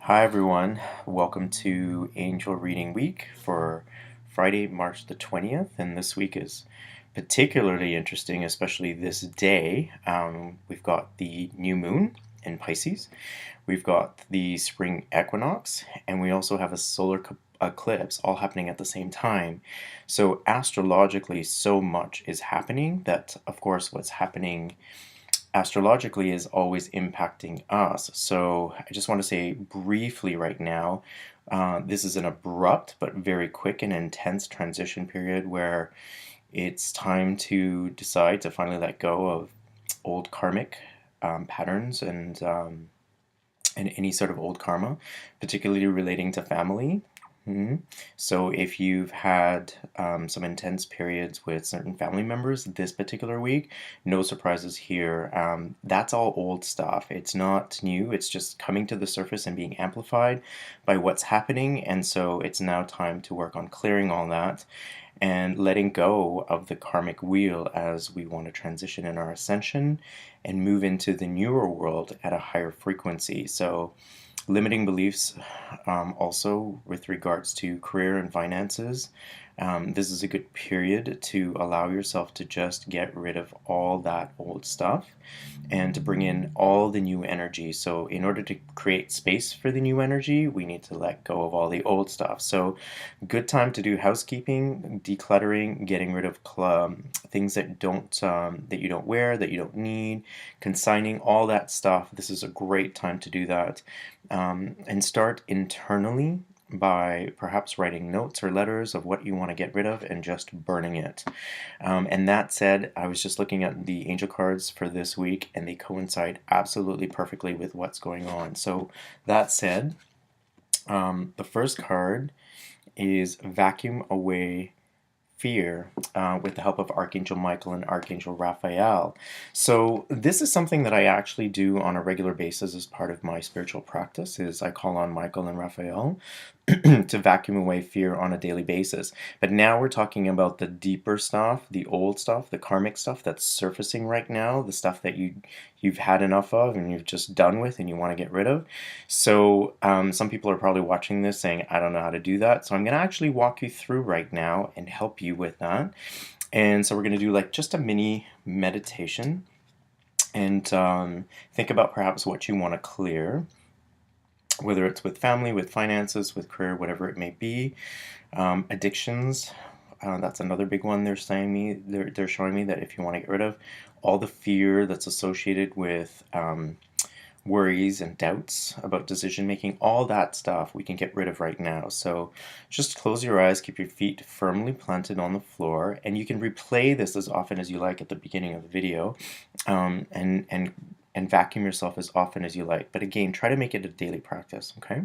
Hi everyone, welcome to Angel Reading Week for Friday, March the 20th, and this week is particularly interesting, especially this day. We've got the new moon in Pisces, we've got the spring equinox, and we also have a solar eclipse all happening at the same time. So astrologically, so much is happening that, of course, what's happening astrologically is always impacting us. So I just want to say briefly right now, this is an abrupt but very quick and intense transition period where it's time to decide to finally let go of old karmic patterns and any sort of old karma, particularly relating to family. So if you've had some intense periods with certain family members this particular week, no surprises here. That's all old stuff. It's not new. It's just coming to the surface and being amplified by what's happening. And so it's now time to work on clearing all that and letting go of the karmic wheel as we want to transition in our ascension and move into the newer world at a higher frequency. So limiting beliefs also with regards to career and finances. This is a good period to allow yourself to just get rid of all that old stuff and to bring in all the new energy. So in order to create space for the new energy, we need to let go of all the old stuff. So good time to do housekeeping, decluttering, getting rid of things that you don't wear, that you don't need, consigning all that stuff. This is a great time to do that. And start internally by perhaps writing notes or letters of what you want to get rid of and just burning it. And that said, I was just looking at the angel cards for this week and they coincide absolutely perfectly with what's going on. So that said, the first card is Vacuum Away Fear with the help of Archangel Michael and Archangel Raphael. So this is something that I actually do on a regular basis as part of my spiritual practice is I call on Michael and Raphael to vacuum away fear on a daily basis. But now we're talking about the deeper stuff, the old stuff, the karmic stuff that's surfacing right now, the stuff that you've had enough of and you've just done with and you want to get rid of. So some people are probably watching this saying, I don't know how to do that. So I'm going to actually walk you through right now and help you with that. And so we're going to do like just a mini meditation and think about perhaps what you want to clear, whether it's with family, with finances, with career, whatever it may be. Addictions, that's another big one. They're showing me that if you want to get rid of all the fear that's associated with worries and doubts about decision making, all that stuff we can get rid of right now. So just close your eyes, keep your feet firmly planted on the floor, and you can replay this as often as you like at the beginning of the video, and vacuum yourself as often as you like. But again, try to make it a daily practice, okay?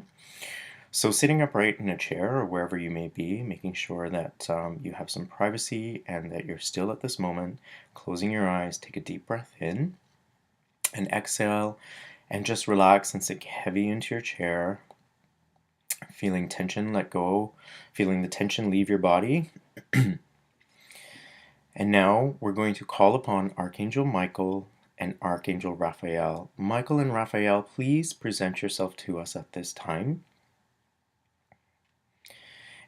So sitting upright in a chair or wherever you may be, making sure that you have some privacy and that you're still at this moment, closing your eyes, take a deep breath in and exhale and just relax and sink heavy into your chair, feeling tension let go, feeling the tension leave your body. And now we're going to call upon Archangel Michael and Archangel Raphael. Michael and Raphael, please present yourself to us at this time.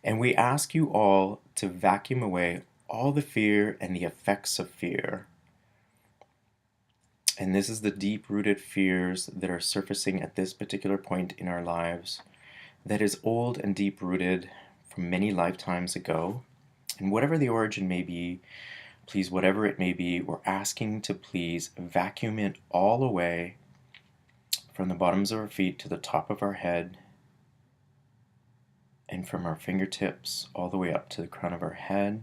And we ask you all to vacuum away all the fear and the effects of fear. And this is the deep-rooted fears that are surfacing at this particular point in our lives that is old and deep-rooted from many lifetimes ago. And whatever the origin may be, please, whatever it may be, we're asking to please vacuum it all away from the bottoms of our feet to the top of our head and from our fingertips all the way up to the crown of our head.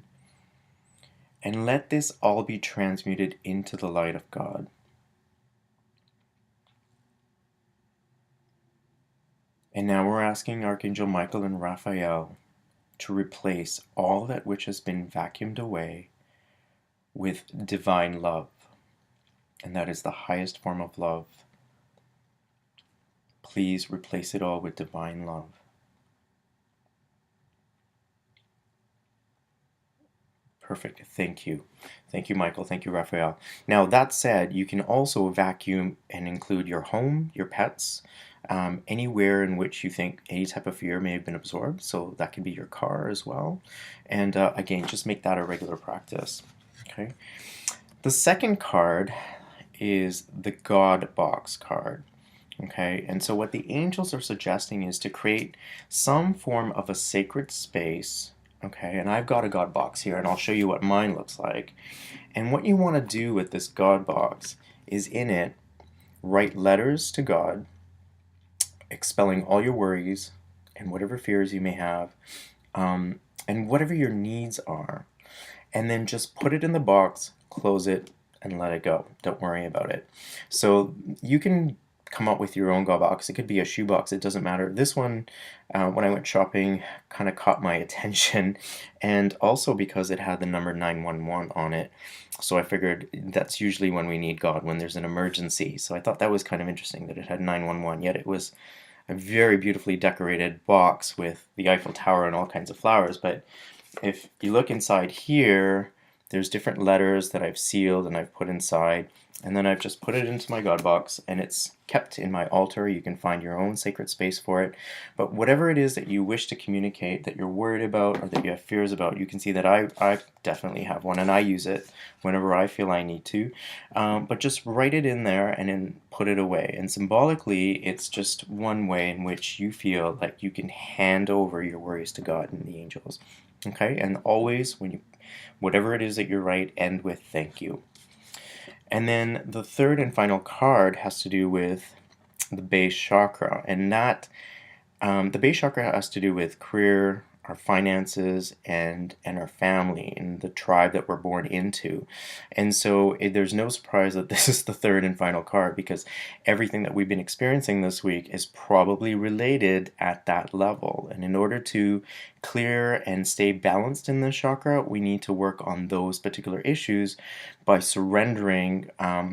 And let this all be transmuted into the light of God. And now we're asking Archangel Michael and Raphael to replace all that which has been vacuumed away with divine love. And that is the highest form of love. Please replace it all with divine love. Perfect. Thank you. Thank you, Michael. Thank you, Raphael. Now, that said, you can also vacuum and include your home, your pets, anywhere in which you think any type of fear may have been absorbed. So that can be your car as well. And again, just make that a regular practice. Okay. The second card is the God box card. Okay, and so what the angels are suggesting is to create some form of a sacred space. Okay, and I've got a God box here, and I'll show you what mine looks like. And what you want to do with this God box is in it write letters to God, expelling all your worries and whatever fears you may have, and whatever your needs are. And then just put it in the box, close it, and let it go. Don't worry about it. So you can come up with your own God box. It could be a shoe box, it doesn't matter. This one, when I went shopping, kind of caught my attention, and also because it had the number 911 on it. So I figured that's usually when we need God, when there's an emergency. So I thought that was kind of interesting that it had 911, yet it was a very beautifully decorated box with the Eiffel Tower and all kinds of flowers. But if you look inside here, there's different letters that I've sealed and I've put inside, and then I've just put it into my God box, and it's kept in my altar. You can find your own sacred space for it. But whatever it is that you wish to communicate, that you're worried about or that you have fears about, you can see that I definitely have one, and I use it whenever I feel I need to. But just write it in there and then put it away. And symbolically, it's just one way in which you feel like you can hand over your worries to God and the angels. Okay, and always when you, whatever it is that you write, end with thank you. And then the third and final card has to do with the base chakra, and that the base chakra has to do with career, our finances, and our family, and the tribe that we're born into. And so there's no surprise that this is the third and final card, because everything that we've been experiencing this week is probably related at that level. And in order to clear and stay balanced in this chakra, we need to work on those particular issues by surrendering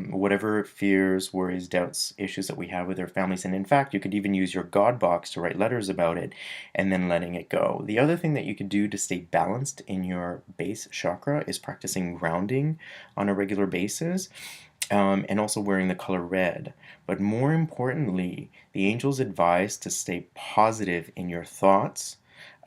whatever fears, worries, doubts, issues that we have with our families. And in fact, you could even use your God box to write letters about it and then letting it go. The other thing that you could do to stay balanced in your base chakra is practicing grounding on a regular basis. And also wearing the color red. But more importantly, the angels advise to stay positive in your thoughts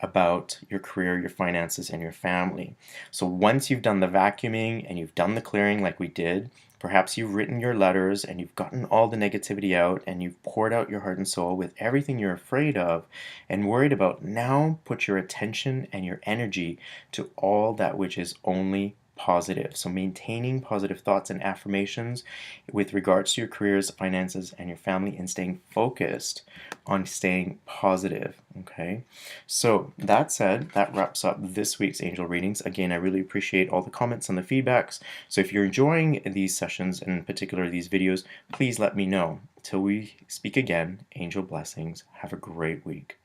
about your career, your finances, and your family. So once you've done the vacuuming and you've done the clearing like we did, perhaps you've written your letters and you've gotten all the negativity out and you've poured out your heart and soul with everything you're afraid of and worried about. Now put your attention and your energy to all that which is only positive. So maintaining positive thoughts and affirmations with regards to your careers, finances, and your family, and staying focused on staying positive. Okay, so that said, that wraps up this week's angel readings. Again, I really appreciate all the comments and the feedbacks. So if you're enjoying these sessions, and in particular these videos, please let me know. Till we speak again, angel blessings. Have a great week.